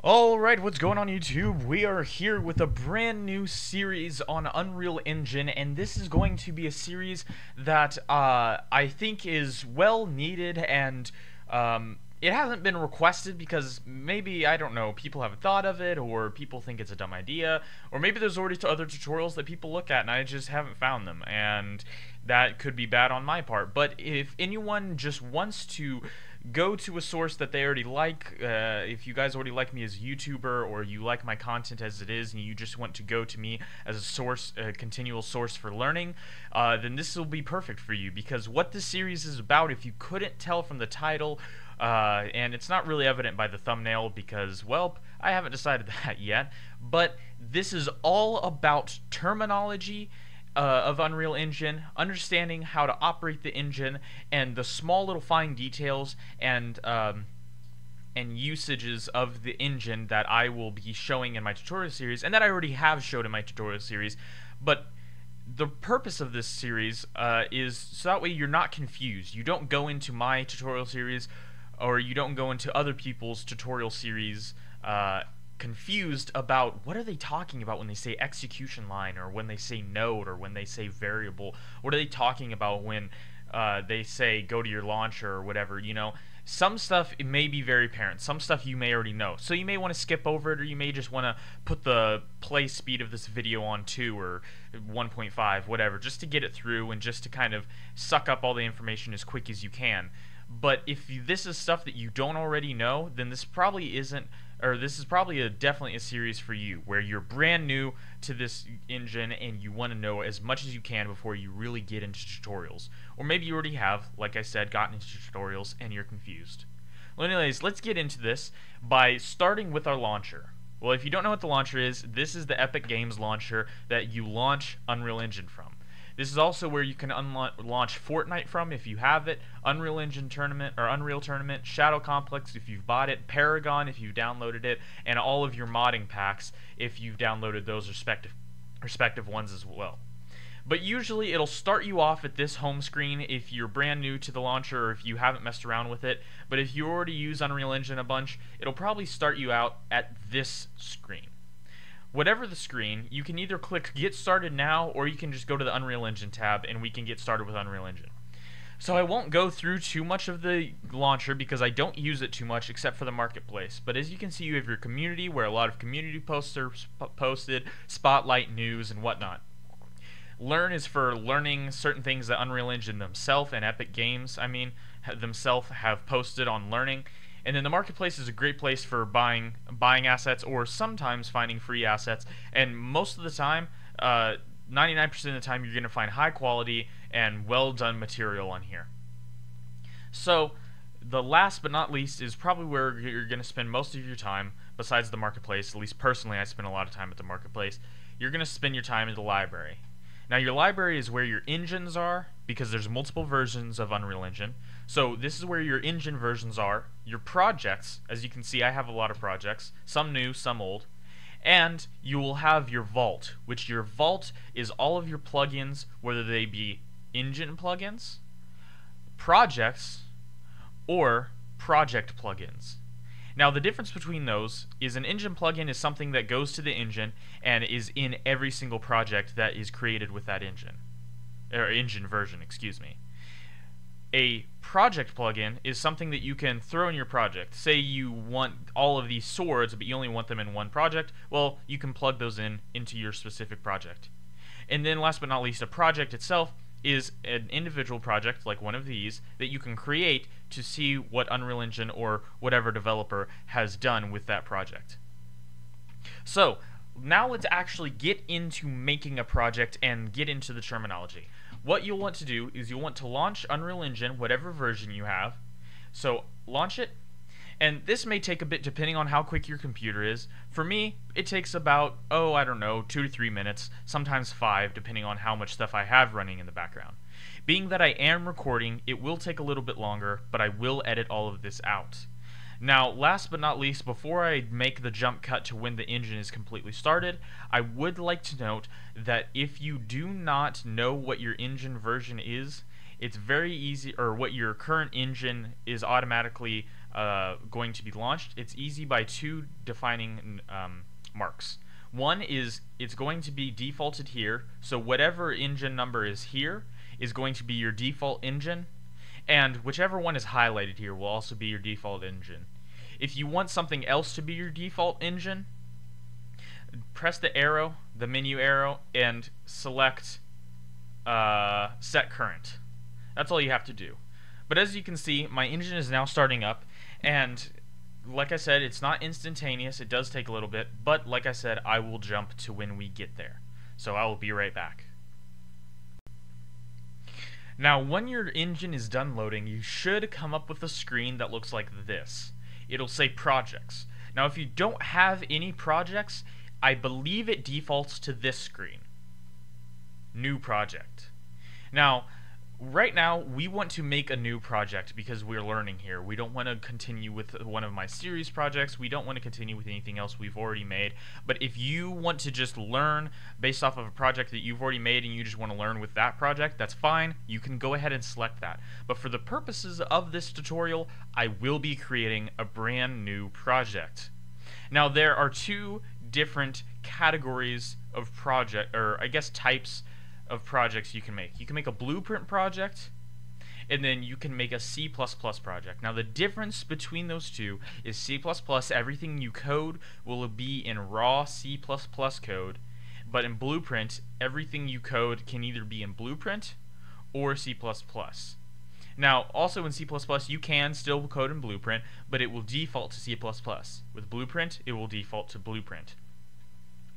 Alright, what's going on YouTube? We are here with a brand new series on Unreal Engine, and this is going to be a series that I think is well needed, and it hasn't been requested because maybe, I don't know, people haven't thought of it, or people think it's a dumb idea, or maybe there's already other tutorials that people look at and I just haven't found them, and that could be bad on my part. But if anyone just wants to go to a source that they already like, if you guys already like me as a YouTuber, or you like my content as it is and you just want to go to me as a source, a continual source for learning, then this will be perfect for you, because what this series is about, if you couldn't tell from the title, and it's not really evident by the thumbnail because, well, I haven't decided that yet, but this is all about terminology of Unreal Engine, understanding how to operate the engine, and the small little fine details and usages of the engine that I will be showing in my tutorial series, and that I already have showed in my tutorial series. But the purpose of this series is so that way you're not confused. You don't go into my tutorial series, or you don't go into other people's tutorial series confused about what are they talking about when they say execution line, or when they say node, or when they say variable. What are they talking about when they say go to your launcher or whatever, you know? Some stuff, it may be very apparent. Some stuff you may already know. So you may want to skip over it, or you may just want to put the play speed of this video on 2 or 1.5, whatever, just to get it through and just to kind of suck up all the information as quick as you can. But if this is stuff that you don't already know, then this probably isn't, or this is probably definitely a series for you, where you're brand new to this engine and you want to know as much as you can before you really get into tutorials. Or maybe you already have, like I said, gotten into tutorials and you're confused. Well, anyways, let's get into this by starting with our launcher. Well, if you don't know what the launcher is, this is the Epic Games launcher that you launch Unreal Engine from. This is also where you can launch Fortnite from if you have it, Unreal Engine Tournament, or Unreal Tournament, Shadow Complex if you've bought it, Paragon if you've downloaded it, and all of your modding packs if you've downloaded those respective ones as well. But usually it'll start you off at this home screen if you're brand new to the launcher, or if you haven't messed around with it. But if you already use Unreal Engine a bunch, it'll probably start you out at this screen. Whatever the screen, you can either click Get Started Now, or you can just go to the Unreal Engine tab and we can get started with Unreal Engine. So I won't go through too much of the launcher because I don't use it too much except for the marketplace. But as you can see, you have your community, where a lot of community posts are posted, spotlight, news, and whatnot. Learn is for learning certain things that Unreal Engine themselves and Epic Games, themselves have posted on learning. And then the marketplace is a great place for buying assets, or sometimes finding free assets. And most of the time, 99% of the time, you're going to find high quality and well done material on here. So the last but not least is probably where you're going to spend most of your time, besides the marketplace. At least personally, I spend a lot of time at the marketplace. You're going to spend your time in the library. Now, your library is where your engines are, because there's multiple versions of Unreal Engine. So this is where your engine versions are. Your projects, as you can see, I have a lot of projects, some new, some old. And you will have your vault, which your vault is all of your plugins, whether they be engine plugins, projects, or project plugins. Now, the difference between those is an engine plugin is something that goes to the engine and is in every single project that is created with that engine, or engine version, excuse me. A project plugin is something that you can throw in your project. Say you want all of these swords, but you only want them in one project. Well, you can plug those into your specific project. And then last but not least, a project itself is an individual project, like one of these, that you can create to see what Unreal Engine or whatever developer has done with that project. So now let's actually get into making a project and get into the terminology. What you'll want to do is you'll want to launch Unreal Engine, whatever version you have. So launch it, and this may take a bit depending on how quick your computer is. For me, it takes about, I don't know, 2 to 3 minutes, sometimes 5, depending on how much stuff I have running in the background. Being that I am recording, it will take a little bit longer, but I will edit all of this out. Now, last but not least, before I make the jump cut to when the engine is completely started, I would like to note that if you do not know what your engine version is, it's very easy, or what your current engine is automatically going to be launched, it's easy by two defining marks. One is it's going to be defaulted here, so whatever engine number is here is going to be your default engine, and whichever one is highlighted here will also be your default engine. If you want something else to be your default engine, press the arrow, the menu arrow, and select set current. That's all you have to do. But as you can see, my engine is now starting up, and like I said, it's not instantaneous. It does take a little bit, but like I said, I will jump to when we get there. So I will be right back. Now, when your engine is done loading, you should come up with a screen that looks like this. It'll say projects. Now, if you don't have any projects, I believe it defaults to this screen. New project. Now, right now, we want to make a new project because we're learning here. We don't want to continue with one of my series projects. We don't want to continue with anything else we've already made. But if you want to just learn based off of a project that you've already made and you just want to learn with that project, that's fine. You can go ahead and select that. But for the purposes of this tutorial, I will be creating a brand new project. Now, there are two different categories of project, or I guess types of projects you can make. You can make a blueprint project, and then you can make a C++ project. Now, the difference between those two is C++, everything you code will be in raw C++ code, but in Blueprint, everything you code can either be in Blueprint or C++. Now, also in C++, you can still code in Blueprint, but it will default to C++. With Blueprint, it will default to Blueprint.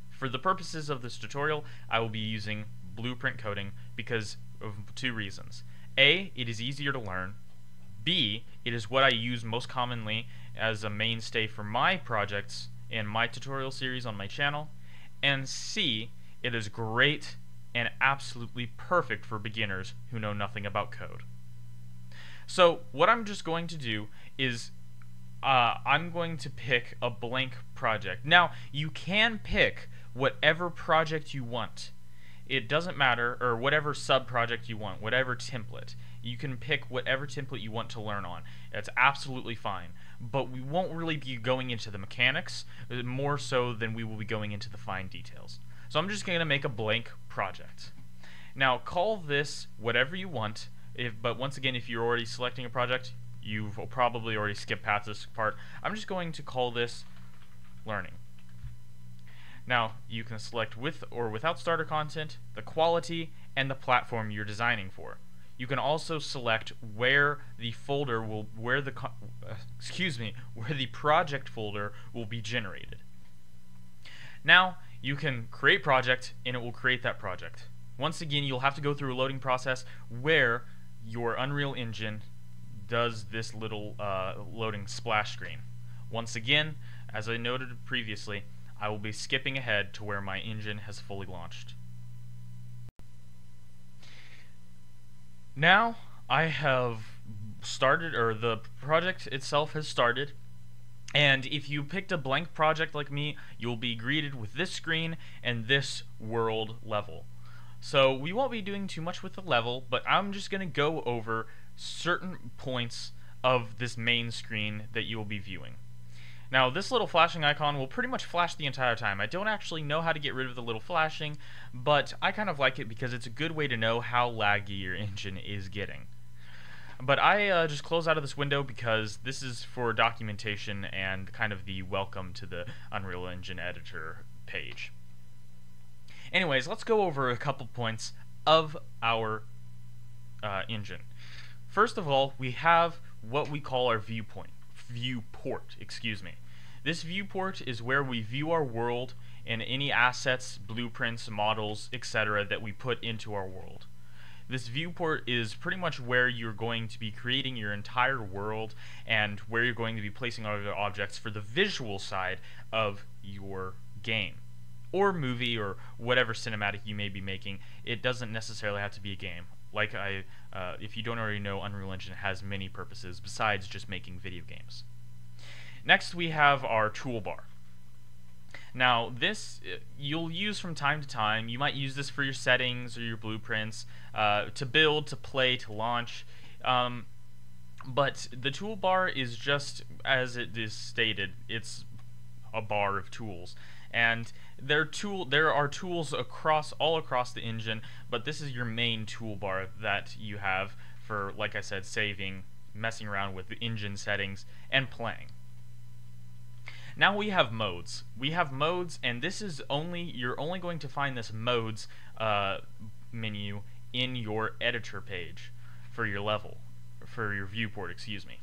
For the purposes of this tutorial, I will be using Blueprint coding because of two reasons. A, it is easier to learn. B, it is what I use most commonly as a mainstay for my projects and my tutorial series on my channel. And C, it is great and absolutely perfect for beginners who know nothing about code. So what I'm just going to do is I'm going to pick a blank project. Now, you can pick whatever project you want. It doesn't matter, or whatever sub-project you want, whatever template. You can pick whatever template you want to learn on. It's absolutely fine. But we won't really be going into the mechanics, more so than we will be going into the fine details. So I'm just going to make a blank project. Now, call this whatever you want, but once again, if you're already selecting a project, you've probably already skipped past this part. I'm just going to call this learning. Now, you can select with or without starter content, the quality, and the platform you're designing for. You can also select where the folder will, where the project folder will be generated. Now, you can create project, and it will create that project. Once again, you'll have to go through a loading process where your Unreal Engine does this little loading splash screen. Once again, as I noted previously, I will be skipping ahead to where my engine has fully launched. Now I have started, or the project itself has started, and if you picked a blank project like me, you'll be greeted with this screen and this world level. So we won't be doing too much with the level, but I'm just going to go over certain points of this main screen that you will be viewing. Now, this little flashing icon will pretty much flash the entire time. I don't actually know how to get rid of the little flashing, but I kind of like it because it's a good way to know how laggy your engine is getting. But I just close out of this window because this is for documentation and kind of the welcome to the Unreal Engine editor page. Anyways, let's go over a couple points of our engine. First of all, we have what we call our viewport. This viewport is where we view our world and any assets, blueprints, models, etc. that we put into our world. This viewport is pretty much where you're going to be creating your entire world and where you're going to be placing all your objects for the visual side of your game or movie or whatever cinematic you may be making. It doesn't necessarily have to be a game. Like if you don't already know, Unreal Engine has many purposes besides just making video games. Next, we have our toolbar. Now, this you'll use from time to time. You might use this for your settings or your blueprints, to build, to play, to launch. But the toolbar is just as it is stated. It's a bar of tools, and there are tools all across the engine, but this is your main toolbar that you have for, like I said, saving, messing around with the engine settings, and playing. Now we have modes. And this is you're only going to find this modes menu in your editor page for your level, for your viewport, excuse me.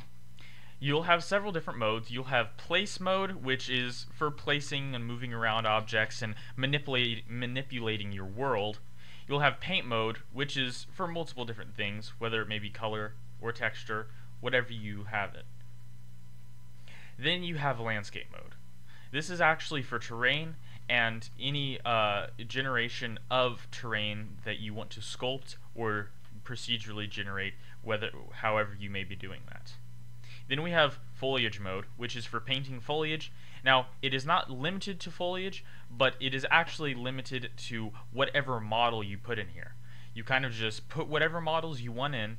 You'll have several different modes. You'll have place mode, which is for placing and moving around objects and manipulating your world. You'll have paint mode, which is for multiple different things, whether it may be color or texture, whatever you have it. Then you have landscape mode. This is actually for terrain and any generation of terrain that you want to sculpt or procedurally generate, however you may be doing that. Then we have foliage mode, which is for painting foliage. Now, it is not limited to foliage, but it is actually limited to whatever model you put in here. You kind of just put whatever models you want in,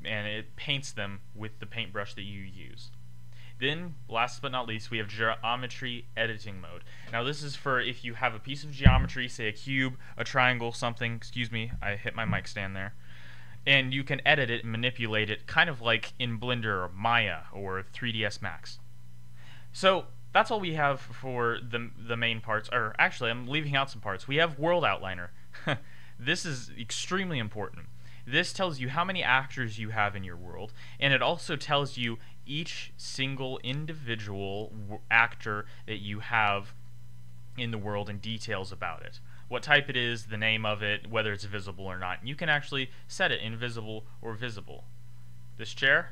and it paints them with the paintbrush that you use. Then, last but not least, we have geometry editing mode. Now, this is for if you have a piece of geometry, say a cube, a triangle, something. Excuse me, I hit my mic stand there. And you can edit it and manipulate it kind of like in Blender or Maya or 3ds Max. So that's all we have for the main parts. Or actually, I'm leaving out some parts. We have World Outliner. This is extremely important. This tells you how many actors you have in your world, and it also tells you each single individual actor that you have in the world and details about it. What type it is, the name of it, whether it's visible or not. And you can actually set it invisible or visible. This chair,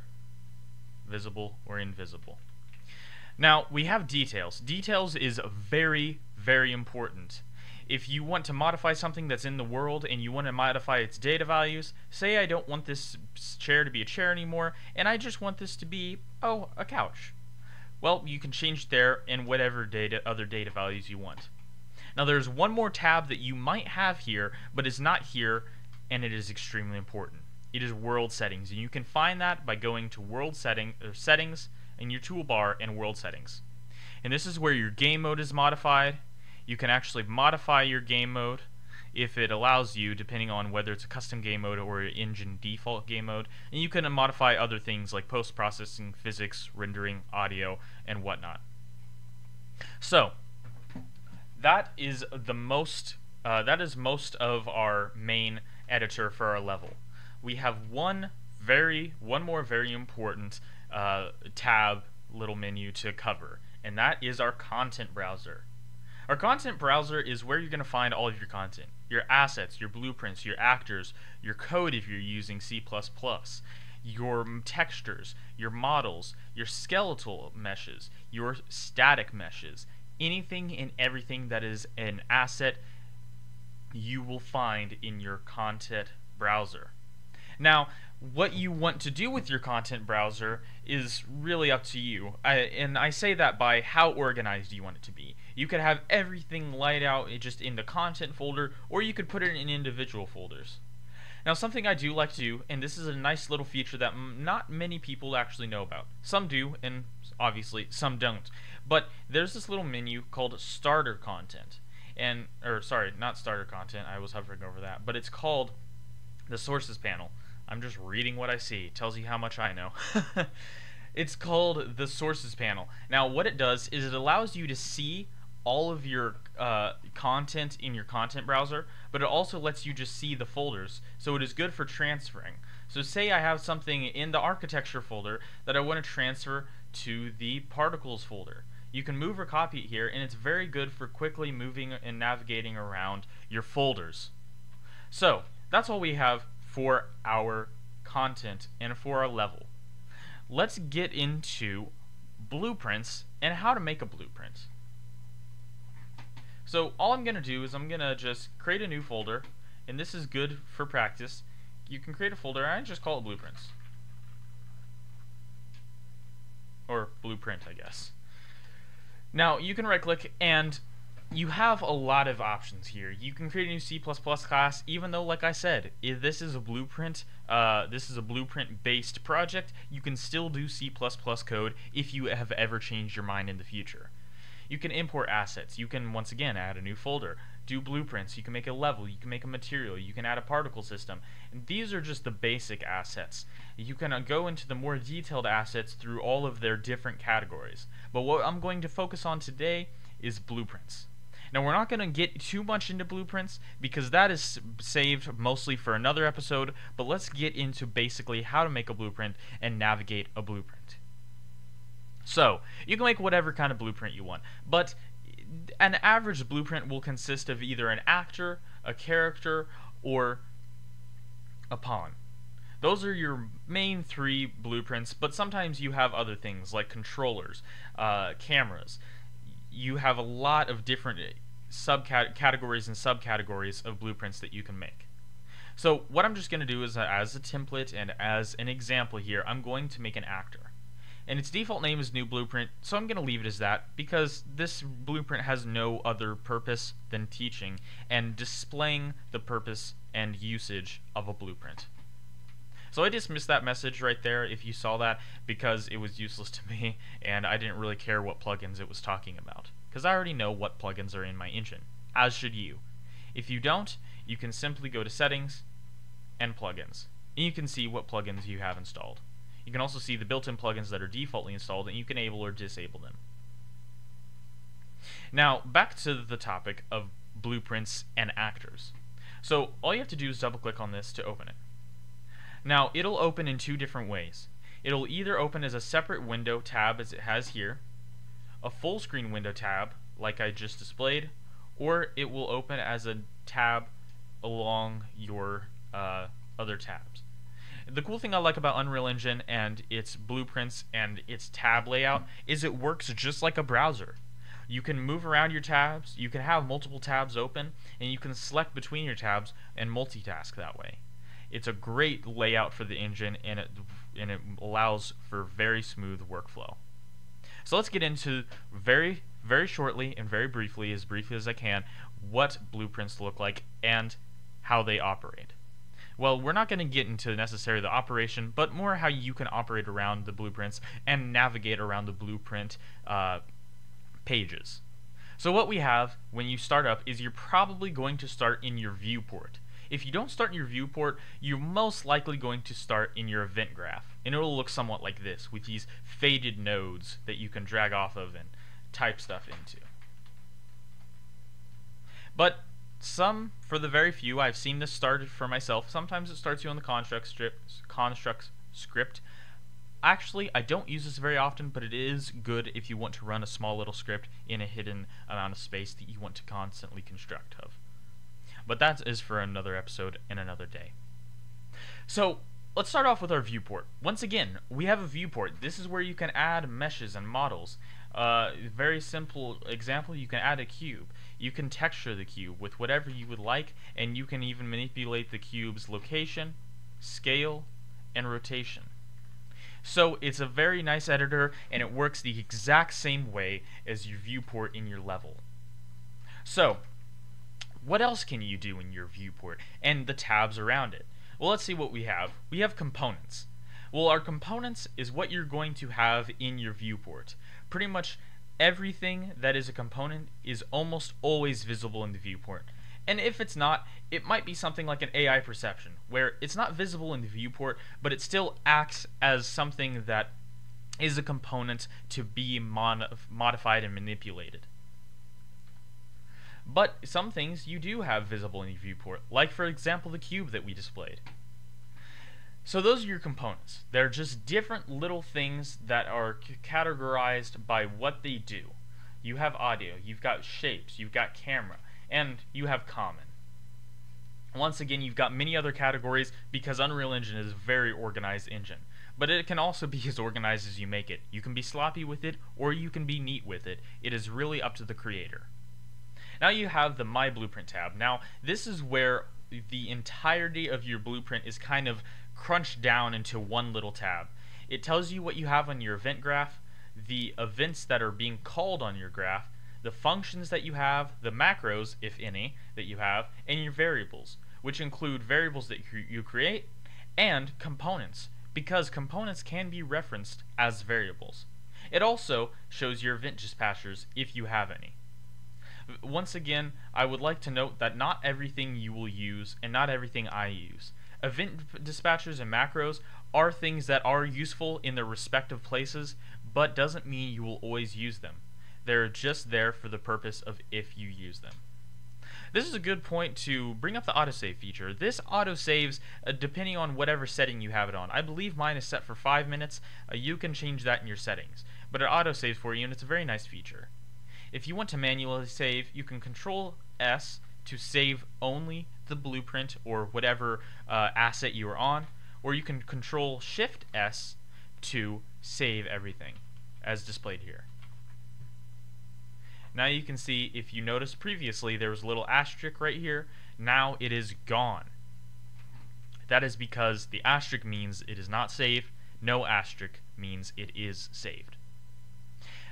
visible or invisible. Now, we have details. Details is very, very important. If you want to modify something that's in the world and you want to modify its data values, say I don't want this chair to be a chair anymore, and I just want this to be, a couch. Well, you can change there and whatever other data values you want. Now there's one more tab that you might have here, but is not here, and it is extremely important. It is World Settings, and you can find that by going to World Settings in your toolbar and World Settings. And this is where your game mode is modified. You can actually modify your game mode if it allows you, depending on whether it's a custom game mode or an engine default game mode. And you can modify other things like post-processing, physics, rendering, audio, and whatnot. So that is most of our main editor for our level. We have one more very important tab, little menu to cover, and that is our content browser. Our content browser is where you're going to find all of your content, your assets, your blueprints, your actors, your code if you're using C++, your textures, your models, your skeletal meshes, your static meshes. Anything and everything that is an asset you will find in your content browser. Now, what you want to do with your content browser is really up to you. And I say that by how organized you want it to be. You could have everything laid out just in the content folder, or you could put it in individual folders. Now, something I do like to do, and this is a nice little feature that not many people actually know about. Some do, and obviously some don't. But there's this little menu called Starter Content. Sorry, not Starter Content, I was hovering over that. But it's called the Sources panel. I'm just reading what I see. It tells you how much I know. It's called the Sources panel. Now, what it does is it allows you to see all of your content in your content browser, but it also lets you just see the folders, so it is good for transferring. So say I have something in the architecture folder that I want to transfer to the particles folder. You can move or copy it here, and it's very good for quickly moving and navigating around your folders. So that's all we have for our content and for our level. Let's get into blueprints and how to make a blueprint. So all I'm going to do is I'm going to just create a new folder, and this is good for practice. You can create a folder and just call it blueprints. Or blueprint, I guess. Now you can right click and you have a lot of options here. You can create a new C++ class, even though, like I said, if this is a blueprint, based project, you can still do C++ code if you have ever changed your mind in the future. You can import assets. You can, once again, add a new folder, do blueprints. You can make a level. You can make a material. You can add a particle system. And these are just the basic assets. You can go into the more detailed assets through all of their different categories. But what I'm going to focus on today is blueprints. Now, we're not going to get too much into blueprints because that is saved mostly for another episode, but let's get into basically how to make a blueprint and navigate a blueprint. So, you can make whatever kind of blueprint you want, but an average blueprint will consist of either an actor, a character, or a pawn. Those are your main three blueprints, but sometimes you have other things like controllers, cameras. You have a lot of different categories and subcategories of blueprints that you can make. So what I'm just going to do is, as a template and as an example here, I'm going to make an actor. And its default name is new blueprint, so I'm going to leave it as that because this blueprint has no other purpose than teaching and displaying the purpose and usage of a blueprint. So I dismissed that message right there if you saw that because it was useless to me and I didn't really care what plugins it was talking about because I already know what plugins are in my engine, as should you. If you don't, you can simply go to settings and plugins and you can see what plugins you have installed. You can also see the built-in plugins that are defaultly installed and you can enable or disable them. Now, back to the topic of blueprints and actors. So, all you have to do is double-click on this to open it. Now, it'll open in two different ways. It'll either open as a separate window tab as it has here, a full screen window tab like I just displayed, or it will open as a tab along your other tabs. The cool thing I like about Unreal Engine and its blueprints and its tab layout is it works just like a browser. You can move around your tabs, you can have multiple tabs open, and you can select between your tabs and multitask that way. It's a great layout for the engine and it allows for very smooth workflow. So let's get into very shortly and very briefly as I can, what blueprints look like and how they operate. Well, we're not going to get into necessarily the operation, but more how you can operate around the blueprints and navigate around the blueprint pages. So what we have when you start up is you're probably going to start in your viewport. If you don't start in your viewport, you're most likely going to start in your event graph. And it'll look somewhat like this, with these faded nodes that you can drag off of and type stuff into. But for the very few, I've seen this started for myself. Sometimes it starts you on the construct script. Actually, I don't use this very often, but it is good if you want to run a small little script in a hidden amount of space that you want to constantly construct of. But that is for another episode and another day. So, let's start off with our viewport. Once again, we have a viewport. This is where you can add meshes and models. Very simple example, you can add a cube. You can texture the cube with whatever you would like, and you can even manipulate the cube's location, scale, and rotation. So it's a very nice editor, and it works the exact same way as your viewport in your level. So, what else can you do in your viewport and the tabs around it? Well, let's see what we have. We have components. Well, our components is what you're going to have in your viewport. Pretty much everything that is a component is almost always visible in the viewport. And if it's not, it might be something like an AI perception, where it's not visible in the viewport, but it still acts as something that is a component to be modified and manipulated. But some things you do have visible in your viewport, like for example the cube that we displayed. So those are your components. They're just different little things that are categorized by what they do. You have audio, you've got shapes, you've got camera, and you have common. Once again, you've got many other categories because Unreal Engine is a very organized engine. But it can also be as organized as you make it. You can be sloppy with it, or you can be neat with it. It is really up to the creator. Now you have the My Blueprint tab. Now, this is where the entirety of your blueprint is kind of crunched down into one little tab. It tells you what you have on your event graph, the events that are being called on your graph, the functions that you have, the macros, if any, that you have, and your variables, which include variables that you create and components, because components can be referenced as variables. It also shows your event dispatchers if you have any. Once again, I would like to note that not everything you will use and not everything I use. Event dispatchers and macros are things that are useful in their respective places, but doesn't mean you will always use them. They're just there for the purpose of if you use them. This is a good point to bring up the autosave feature. This autosaves depending on whatever setting you have it on. I believe mine is set for 5 minutes. You can change that in your settings, but it autosaves for you, and it's a very nice feature. If you want to manually save, you can Control S to save only the blueprint or whatever asset you are on, or you can Control Shift S to save everything, as displayed here. Now you can see, if you noticed previously, there was a little asterisk right here. Now it is gone. That is because the asterisk means it is not saved. No asterisk means it is saved.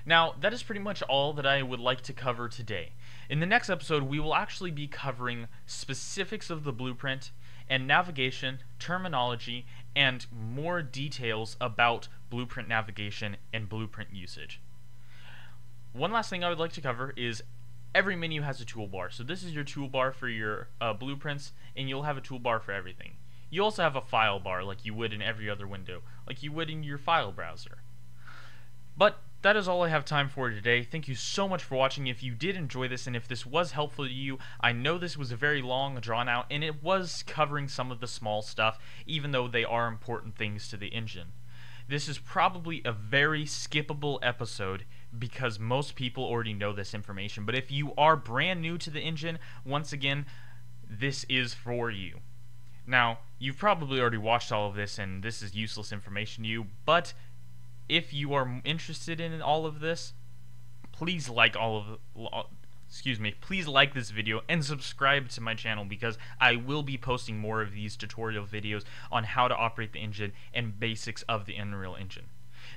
Now, that is pretty much all that I would like to cover today. In the next episode, we will actually be covering specifics of the blueprint and navigation, terminology, and more details about blueprint navigation and blueprint usage. One last thing I would like to cover is every menu has a toolbar. So this is your toolbar for your blueprints, and you'll have a toolbar for everything. You also have a file bar like you would in every other window, like you would in your file browser. But that is all I have time for today. Thank you so much for watching. If you did enjoy this and if this was helpful to you, I know this was a very long, drawn out, and it was covering some of the small stuff, even though they are important things to the engine. This is probably a very skippable episode because most people already know this information, but if you are brand new to the engine, once again, this is for you. Now, you've probably already watched all of this and this is useless information to you, but if you are interested in all of this, please like please like this video and subscribe to my channel, because I will be posting more of these tutorial videos on how to operate the engine and basics of the Unreal Engine.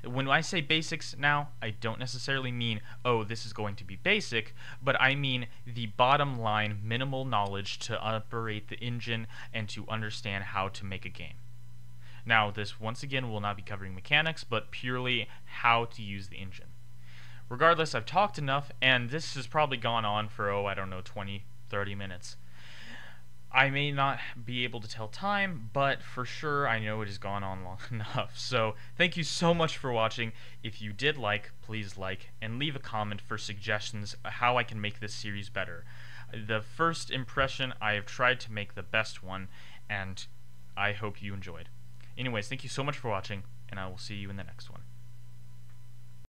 When I say basics now, I don't necessarily mean, oh, this is going to be basic, but I mean the bottom line minimal knowledge to operate the engine and to understand how to make a game. Now, this once again will not be covering mechanics, but purely how to use the engine. Regardless, I've talked enough, and this has probably gone on for, 20-30 minutes. I may not be able to tell time, but for sure I know it has gone on long enough. So, thank you so much for watching. If you did like, please like, and leave a comment for suggestions how I can make this series better. The first impression, I have tried to make the best one, and I hope you enjoyed. Anyways, thank you so much for watching, and I will see you in the next one.